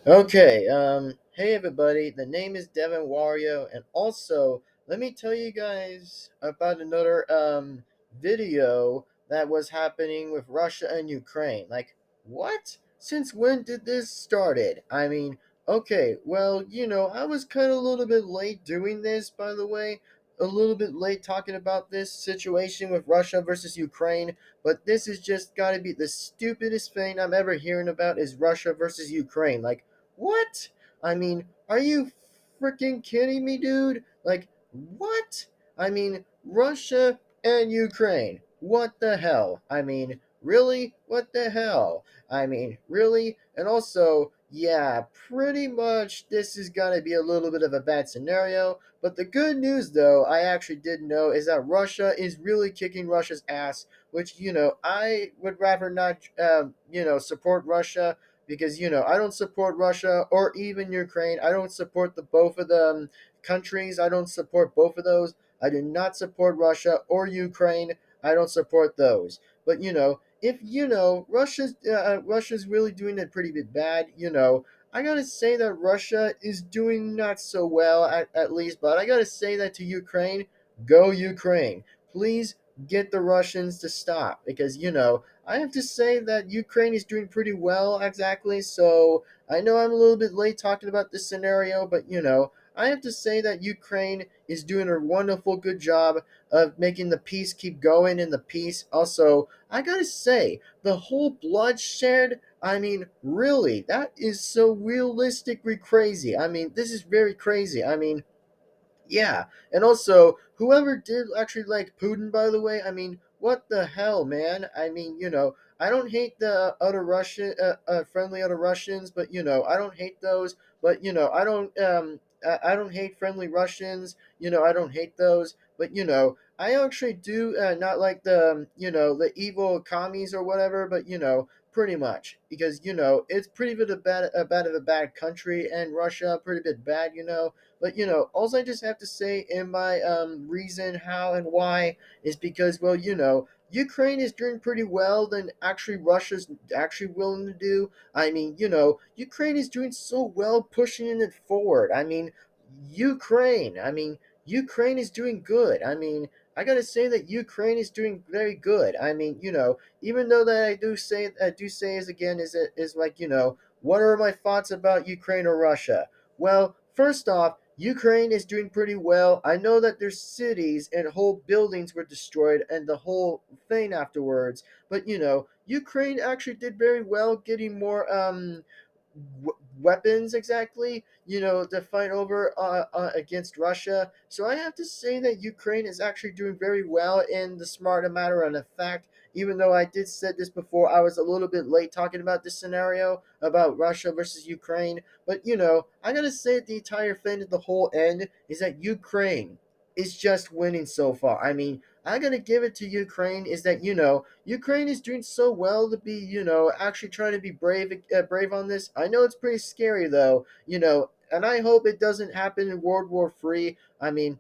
Okay, hey everybody, the name is Devin Wario, and also, let me tell you guys about another, video that was happening with Russia and Ukraine. Like, what? Since when did this started? I mean, okay, well, I was kind of a little bit late doing this, by the way, a little bit late talking about this situation with Russia versus Ukraine, but this has just gotta be the stupidest thing I'm ever hearing about is Russia versus Ukraine. Like, what? I mean, are you freaking kidding me, dude? Like, what? I mean, Russia and Ukraine. What the hell? I mean, really? What the hell? I mean, really? And also, yeah, pretty much this is gonna be a little bit of a bad scenario. But the good news, though, I actually did know is that Russia is really kicking Russia's ass, which, I would rather not, support Russia because I don't support Russia or even Ukraine. I don't support the both of them countries. I don't support both of those. I do not support Russia or Ukraine. I don't support those. But if Russia's really doing it pretty bit bad, I gotta say that Russia is doing not so well at least. But I gotta say that to Ukraine, go Ukraine, please get the Russians to stop because I have to say that Ukraine is doing pretty well, exactly. So I know I'm a little bit late talking about this scenario, but I have to say that Ukraine is doing a wonderful, good job of making the peace keep going in the peace. Also, I gotta say, the whole bloodshed, I mean, really, that is so realistically crazy. I mean, this is very crazy. I mean, yeah, and also whoever did actually like Putin, by the way. I mean, what the hell, man? I mean, I don't hate the other Russian, friendly other Russians, but I don't hate those. But I don't hate friendly Russians. I don't hate those. But I actually do not like the evil commies or whatever. But pretty much because it's pretty bit a bad of a bad country, and Russia pretty bit bad. But all I just have to say in my reason how and why is because, well, Ukraine is doing pretty well than actually Russia's actually willing to do. I mean, Ukraine is doing so well pushing it forward. I mean, Ukraine is doing good. I mean, I gotta say that Ukraine is doing very good. I mean, even though that I do say is again is like what are my thoughts about Ukraine or Russia? Well, first off, Ukraine is doing pretty well. I know that their cities and whole buildings were destroyed and the whole thing afterwards, but Ukraine actually did very well getting more weapons exactly, to fight over against Russia. So I have to say that Ukraine is actually doing very well in the smart matter and the fact. Even though I did said this before, I was a little bit late talking about this scenario about Russia versus Ukraine. But I gotta say the entire thing at the whole end is that Ukraine is just winning so far. I mean, I gotta give it to Ukraine is that Ukraine is doing so well to be actually trying to be brave on this. I know it's pretty scary though, and I hope it doesn't happen in World War III. I mean,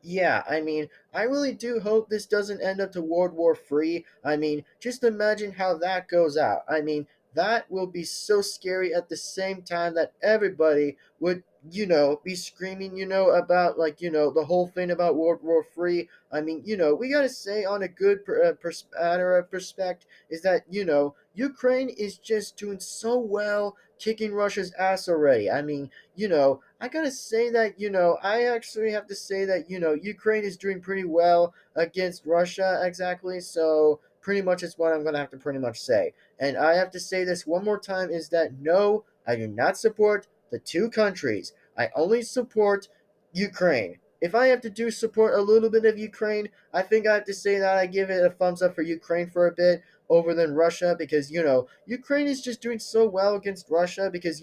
yeah, I mean, I really do hope this doesn't end up to World War III. I mean, just imagine how that goes out. I mean, that will be so scary at the same time that everybody would, be screaming, about like, the whole thing about World War III. I mean, we gotta say on a good matter of perspective is that, Ukraine is just doing so well kicking Russia's ass already. I mean, I gotta say that, I actually have to say that, Ukraine is doing pretty well against Russia, exactly. So, pretty much is what I'm gonna have to pretty much say. And I have to say this one more time is that no, I do not support the two countries. I only support Ukraine. If I have to do support a little bit of Ukraine, I think I have to say that I give it a thumbs up for Ukraine for a bit over than Russia because, Ukraine is just doing so well against Russia because,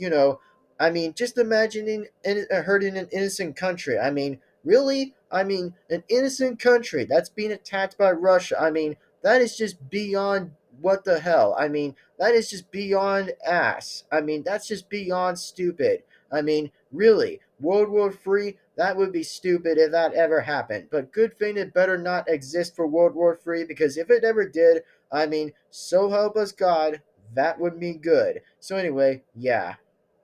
I mean, just imagining hurting an innocent country. I mean, really? I mean, an innocent country that's being attacked by Russia. I mean, that is just beyond what the hell. I mean, that is just beyond ass. I mean, that's just beyond stupid. I mean, really, World War III, that would be stupid if that ever happened. But good thing it better not exist for World War III because if it ever did, I mean, so help us God, that would be good. So anyway, yeah,